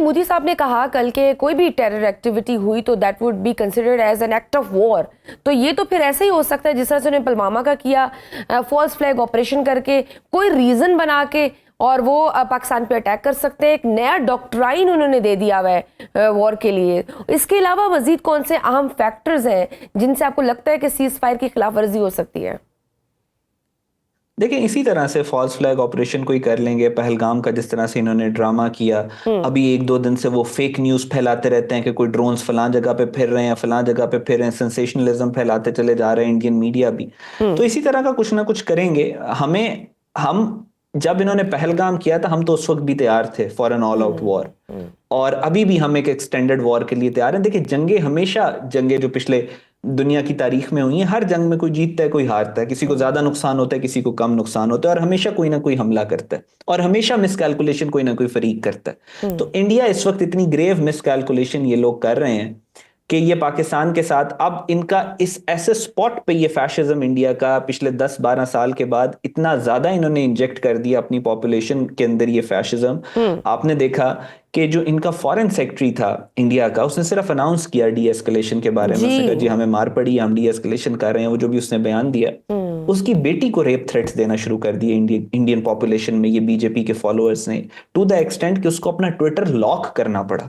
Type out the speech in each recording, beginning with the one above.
मोदी साहब ने कहा कल के कोई भी टेरर एक्टिविटी हुई तो that would be considered as an act of war, तो ये तो फिर ऐसे ही हो सकता है जिस तरह से उन्होंने पुलवामा का किया, फॉल्स फ्लैग ऑपरेशन करके कोई रीजन बना के, और वो पाकिस्तान पे अटैक कर सकते हैं। एक नया डॉक्ट्राइन उन्होंने दे दिया हुआ है वॉर के लिए। इसके अलावा मजीद कौन से अहम फैक्टर्स हैं जिनसे आपको लगता है कि सीज फायर की खिलाफ वर्जी हो सकती है? देखिए, इसी तरह से फॉल्स फ्लैग ऑपरेशन कोई कर लेंगे, पहलगाम का जिस तरह से इन्होंने ड्रामा किया। अभी एक दो दिन से वो फेक न्यूज फैलाते रहते हैं कि कोई ड्रोन्स फलां जगह पे फिर रहे हैं, फलां जगह पे फिर रहे हैं, सेंसेशनलिज्म फैलाते चले जा रहे हैं इंडियन मीडिया भी। तो इसी तरह का कुछ ना कुछ करेंगे। हम जब इन्होंने पहलगाम किया था, हम तो उस वक्त भी तैयार थे for an all out war, और अभी भी हम एक एक्सटेंडेड वॉर के लिए तैयार हैं। देखिए, जंगे जो पिछले दुनिया की तारीख में हुई है, हर जंग में कोई जीतता है कोई हारता है, किसी को ज्यादा नुकसान होता है, किसी को कम नुकसान होता है, और हमेशा कोई ना कोई हमला करता है, और हमेशा मिसकैलकुलेशन कोई ना कोई फरीक करता है। तो इंडिया इस वक्त इतनी ग्रेव मिसकैलकुलेशन ये लोग कर रहे हैं कि ये पाकिस्तान के साथ अब इनका इस ऐसे स्पॉट पे ये फैशिज्म इंडिया का पिछले 10-12 साल के बाद इतना ज्यादा इन्होंने इंजेक्ट कर दिया अपनी पॉपुलेशन के अंदर ये फैशिज्म। आपने देखा कि जो इनका फॉरेन सेक्रेटरी था इंडिया का, उसने सिर्फ अनाउंस किया डी एस्केलेशन के बारे में। उसने कहा जी हमें मार पड़ी, हम डी एस्केलेशन कर रहे हैं। वो जो भी उसने बयान दिया, उसकी बेटी को रेप थ्रेट्स देना शुरू कर दिए इंडियन पॉपुलेशन में ये बीजेपी के फॉलोअर्स ने, टू द एक्सटेंट कि उसको अपना ट्विटर लॉक करना पड़ा।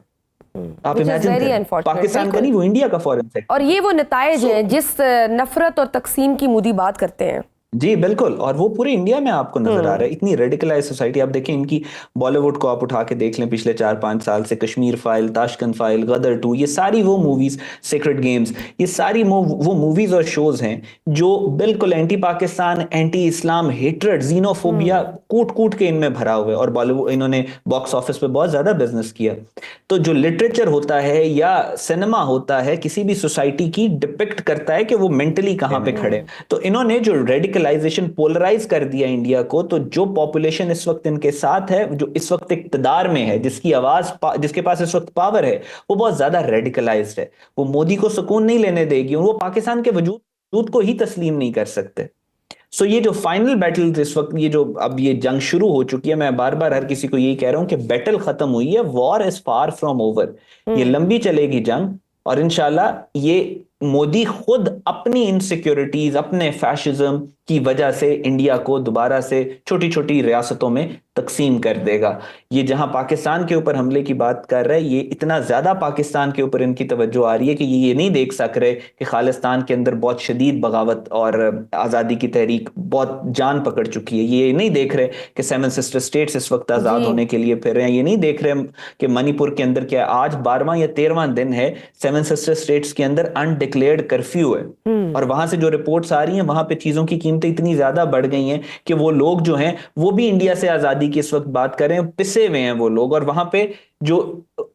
आप इमेजिन करें, पाकिस्तान का नहीं, वो इंडिया का फॉरेन सेक्रेटरी। और ये वो नताइज हैं जिस नफरत और तकसीम की मोदी बात करते हैं। जी बिल्कुल, और वो पूरे इंडिया में आपको नजर आ रहा है। इतनी रेडिकलाइज सोसाइटी। आप देखें इनकी बॉलीवुड को आप उठा के देख लें, पिछले 4-5 साल से कश्मीर फाइल, ताशकंद फाइल, गदर 2, ये सारी वो मूवीज, सीक्रेट गेम्स, ये सारी वो मूवीज और शोज हैं जो बिल्कुल एंटी पाकिस्तान, एंटी इस्लाम हेट्रेड, जीनोफोबिया कूट कूट के इनमें भरा हुआ है। और बॉलीवुड, इन्होंने बॉक्स ऑफिस पे बहुत ज्यादा बिजनेस किया। तो जो लिटरेचर होता है या सिनेमा होता है किसी भी सोसाइटी की, डिपिक्ट करता है कि वो मेंटली कहां पे खड़े। तो इन्होंने जो रेडिकलाइजेशन पोलराइज कर दिया इंडिया को, तो जो पॉपुलेशन इस वक्त इनके साथ है, जो इस वक्त इक्तदार में है, जिसकी आवाज जिसके पास इस वक्त पावर है, वो बहुत ज्यादा रेडिकलाइज्ड है। वो मोदी को सुकून नहीं लेने देगी, वो पाकिस्तान के वजूद को ही तस्लीम नहीं कर सकते। सो ये जो फाइनल बैटल इस वक्त, ये जो अब ये जंग शुरू हो चुकी है, मैं बार बार हर किसी को यही कह रहा हूं कि बैटल खत्म हुई है, war is far from over. ये लंबी चलेगी जंग, और इंशाल्लाह ये मोदी खुद अपनी इनसिक्योरिटीज, अपने फैशिज्म की वजह से इंडिया को दोबारा से छोटी छोटी रियासतों में तकसीम कर देगा। ये जहां पाकिस्तान के ऊपर हमले की बात कर रहे हैं, ये इतना ज्यादा पाकिस्तान के ऊपर इनकी तवज्जो आ रही है कि ये नहीं देख सक रहे कि खालिस्तान के अंदर बहुत शदीद बगावत और आज़ादी की तहरीक बहुत जान पकड़ चुकी है। ये नहीं देख रहे कि 7 सिस्टर स्टेट्स इस वक्त आज़ाद होने के लिए फिर रहे हैं। ये नहीं देख रहे कि मणिपुर के अंदर क्या आज 12वां या 13वां दिन है 7 सिस्टर स्टेट्स के अंदर अनडिक्लेयर्ड कर्फ्यू है, और वहां से जो रिपोर्ट्स आ रही हैं, वहां पे चीजों की कीमतें इतनी ज्यादा बढ़ गई हैं कि वो लोग जो हैं वो भी इंडिया से आजादी की इस वक्त बात कर रहे हैं, पिसे हुए हैं वो लोग। और वहां पे जो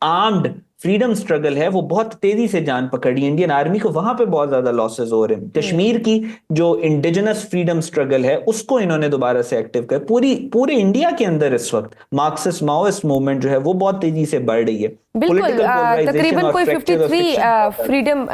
आर्म्ड फ्रीडम स्ट्रगल है वो बहुत तेजी से जान पकड़ी। इंडियन आर्मी को वहां पे बहुत ज्यादा लॉसेस हो रहे हैं। कश्मीर की जो इंडिजिनस फ्रीडम स्ट्रगल है उसको इन्होंने दोबारा से एक्टिव कर, पूरे इंडिया के अंदर इस वक्त मार्क्सिस्ट माओइस्ट मूवमेंट जो है वो बहुत तेजी से बढ़ रही है। बिल्कुल, तकरीबन कोई 53 फ्रीडम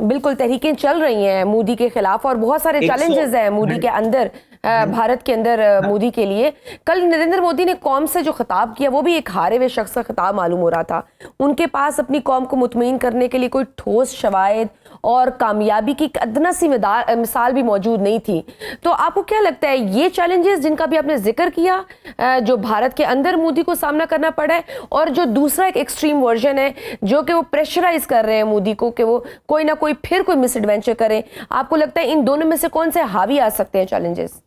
बिल्कुल तहरीकें चल रही हैं मोदी के खिलाफ, और बहुत सारे चैलेंजेस हैं मोदी के अंदर, भारत के अंदर मोदी के लिए। कल नरेंद्र मोदी ने कौम से जो खिताब किया वो भी एक हारे हुए शख्स का खिताब मालूम हो रहा था। उनके पास अपनी कौम को मुतमईन करने के लिए कोई ठोस शवायद और कामयाबी की अदना सी मिसाल भी मौजूद नहीं थी। तो आपको क्या लगता है ये चैलेंजेस जिनका भी आपने जिक्र किया, जो भारत के अंदर मोदी को सामना करना पड़ा है, और जो दूसरा एक एक्सट्रीम वर्जन है जो कि वो प्रेशराइज कर रहे हैं मोदी को कि वो कोई ना कोई फिर कोई मिस एडवेंचर करें, आपको लगता है इन दोनों में से कौन से हावी आ सकते हैं चैलेंजेस?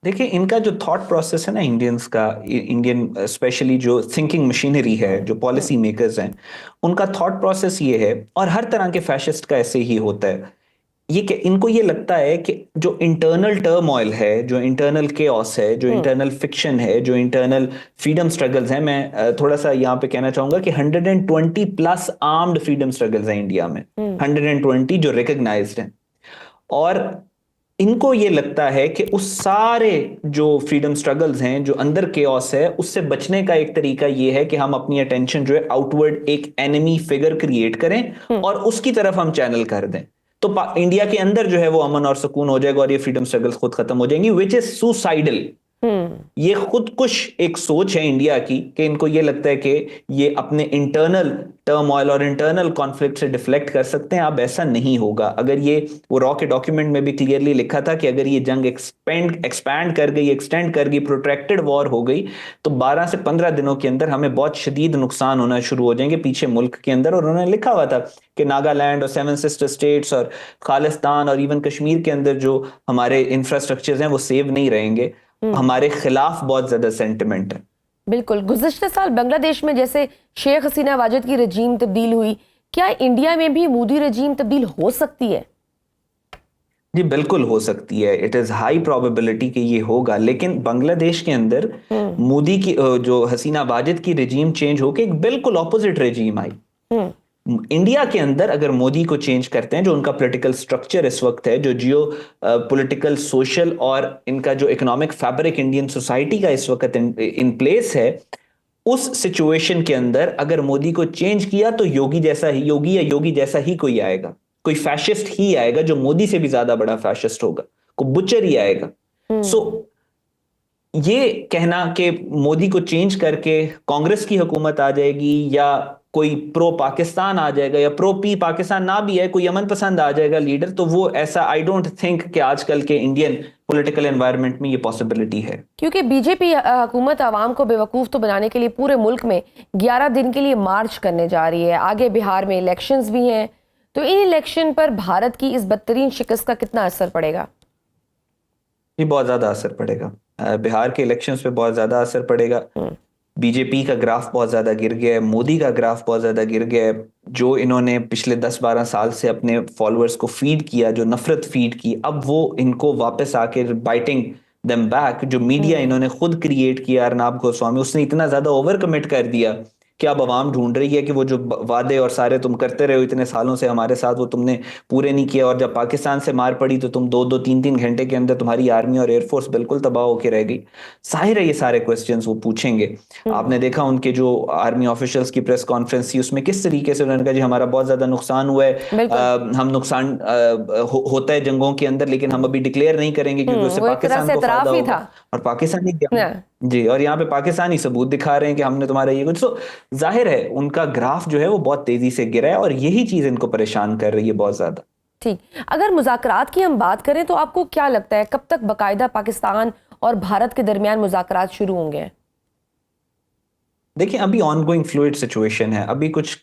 देखिए, इनका जो थॉट प्रोसेस है ना इंडियंस का, इंडियन स्पेशली जो थिंकिंग मशीनरी है, जो पॉलिसी मेकर्स हैं, उनका थॉट प्रोसेस ये है, और हर तरह के फैशिस्ट का ऐसे ही होता है, ये कि इनको ये लगता है कि जो इंटरनल टर्मोइल है, जो इंटरनल केओस है, जो इंटरनल फिक्शन है, जो इंटरनल फ्रीडम स्ट्रगल्स हैं, मैं थोड़ा सा यहाँ पे कहना चाहूंगा कि 120 प्लस आर्म्ड फ्रीडम स्ट्रगल्स हैं इंडिया में, 120 जो रिकग्नाइज्ड हैं। और इनको ये लगता है कि उस सारे जो फ्रीडम स्ट्रगल्स हैं, जो अंदर केओस है, उससे बचने का एक तरीका ये है कि हम अपनी अटेंशन जो है आउटवर्ड एक एनिमी फिगर क्रिएट करें और उसकी तरफ हम चैनल कर दें। तो इंडिया के अंदर जो है वो अमन और सुकून हो जाएगा और ये फ्रीडम स्ट्रगल्स खुद खत्म हो जाएंगी, विच इज सुसाइडल। ये खुदकुश एक सोच है इंडिया की कि इनको ये लगता है कि ये अपने इंटरनल टर्मोइल और इंटरनल कॉन्फ्लिक्ट से डिफ्लेक्ट कर सकते हैं। अब ऐसा नहीं होगा। अगर ये वो रॉ के डॉक्यूमेंट में भी क्लियरली लिखा था कि अगर ये जंग एक्सपैंड कर गई, एक्सटेंड कर गई, प्रोट्रैक्टेड वॉर हो गई, तो 12 से 15 दिनों के अंदर हमें बहुत शदीद नुकसान होना शुरू हो जाएंगे पीछे मुल्क के अंदर। और उन्होंने लिखा हुआ था कि नागालैंड और सेवन सिस्टर स्टेट्स और खालिस्तान और इवन कश्मीर के अंदर जो हमारे इंफ्रास्ट्रक्चर हैं वो सेव नहीं रहेंगे। हमारे खिलाफ बहुत ज्यादा सेंटिमेंट है। बिल्कुल। गुज़िश्ता साल बांग्लादेश में जैसे शेख हसीना वाजिद की रजीम तब्दील हुई, क्या इंडिया में भी मोदी रजीम तब्दील हो सकती है? जी बिल्कुल हो सकती है। इट इज हाई प्रोबेबिलिटी कि ये होगा। लेकिन बांग्लादेश के अंदर मोदी की जो हसीना वाजिद की रजीम चेंज होकर एक बिल्कुल ऑपोजिट रजीम आई। इंडिया के अंदर अगर मोदी को चेंज करते हैं, जो उनका पॉलिटिकल स्ट्रक्चर इस वक्त है, जो जियो पॉलिटिकल सोशल और इनका जो इकोनॉमिक फैब्रिक इंडियन सोसाइटी का इस वक्त इन प्लेस है, उस सिचुएशन के अंदर अगर मोदी को चेंज किया तो योगी या योगी जैसा ही कोई आएगा। कोई फैशिस्ट ही आएगा जो मोदी से भी ज्यादा बड़ा फैशिस्ट होगा। कोई बुचर ही आएगा। सो ये कहना कि मोदी को चेंज करके कांग्रेस की हुकूमत आ जाएगी या कोई प्रो पाकिस्तान आ जाएगा या प्रो पी पाकिस्तान ना भी है, कोई अमन पसंद आ जाएगा लीडर, तो वो ऐसा आई डोंट थिंक कि आजकल के इंडियन पॉलिटिकल एनवायरनमेंट में ये पॉसिबिलिटी है। क्योंकि बीजेपी हुकूमत आवाम को बेवकूफ़ तो बनाने के लिए पूरे मुल्क में 11 दिन के लिए मार्च करने जा रही है। आगे बिहार में इलेक्शंस भी हैं, तो इन इलेक्शन पर भारत की इस बदतरीन शिकस्त का कितना असर पड़ेगा? ये बहुत ज्यादा असर पड़ेगा। बिहार के इलेक्शंस पे बहुत ज्यादा असर पड़ेगा। बीजेपी का ग्राफ बहुत ज्यादा गिर गया है, मोदी का ग्राफ बहुत ज्यादा गिर गया है। जो इन्होंने पिछले 10-12 साल से अपने फॉलोअर्स को फीड किया, जो नफरत फीड की, अब वो इनको वापस आके बाइटिंग देम बैक। जो मीडिया इन्होंने खुद क्रिएट किया, अर्नाब गोस्वामी, उसने इतना ज्यादा ओवर कमिट कर दिया कि अब आवाम ढूंढ रही है कि वो जो वादे और सारे तुम करते रहे हो इतने सालों से हमारे साथ, वो तुमने पूरे नहीं किया। और जब पाकिस्तान से मार पड़ी तो तुम 2-2, 3-3 घंटे के अंदर तुम्हारी आर्मी और एयरफोर्स बिल्कुल तबाह होकर रह गई। जाहिर है ये सारे क्वेश्चंस वो पूछेंगे। आपने देखा उनके जो आर्मी ऑफिशियल्स की प्रेस कॉन्फ्रेंस थी, उसमें किस तरीके से उन्होंने कहा जी हमारा बहुत ज्यादा नुकसान हुआ है, हम नुकसान होता है जंगों के अंदर, लेकिन हम अभी डिक्लेयर नहीं करेंगे क्योंकि उससे पाकिस्तान को फायदा होगा। और पाकिस्तानी जी, और यहाँ पे पाकिस्तानी सबूत दिखा रहे हैं कि हमने तुम्हारा ये कुछ। तो जाहिर है उनका ग्राफ जो है वो बहुत तेजी से गिरा है और यही चीज इनको परेशान कर रही है बहुत ज्यादा। ठीक। अगर मुज़ाकरात की हम बात करें तो आपको क्या लगता है कब तक बाकायदा पाकिस्तान और भारत के दरमियान मुज़ाकरात शुरू होंगे? देखिए अभी ऑनगोइंग फ्लूइड सिचुएशन है। अभी कुछ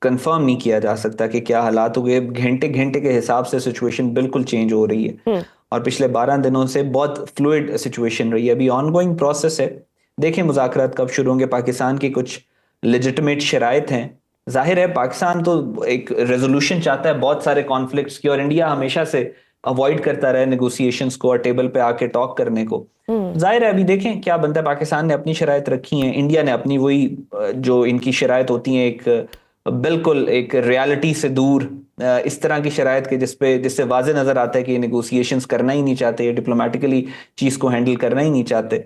कंफर्म नहीं किया जा सकता कि क्या हालात हो गए। घंटे घंटे के हिसाब से सिचुएशन बिल्कुल चेंज हो रही है और पिछले 12 दिनों से बहुत फ्लूइड सिचुएशन रही है। अभी ऑनगोइंग प्रोसेस है। देखें मुज़ाकरात कब शुरू होंगे। पाकिस्तान की कुछ लेजिटिमेट शराइत हैं। जाहिर है पाकिस्तान तो एक रेजोल्यूशन चाहता है बहुत सारे कॉन्फ्लिक्ट्स की, और इंडिया हमेशा से अवॉइड करता रहा नेगोशिएशंस को और टेबल पे आके टॉक करने को। जाहिर है अभी देखें क्या बनता है। पाकिस्तान ने अपनी शराइत रखी हैं, इंडिया ने अपनी, वही जो इनकी शराइत होती है एक बिल्कुल एक रियलिटी से दूर, इस तरह की शराइत के जिससे वाज़े नजर आता है कि ये नेगोशिएशंस करना ही नहीं चाहते, डिप्लोमेटिकली चीज को हैंडल करना ही नहीं चाहते।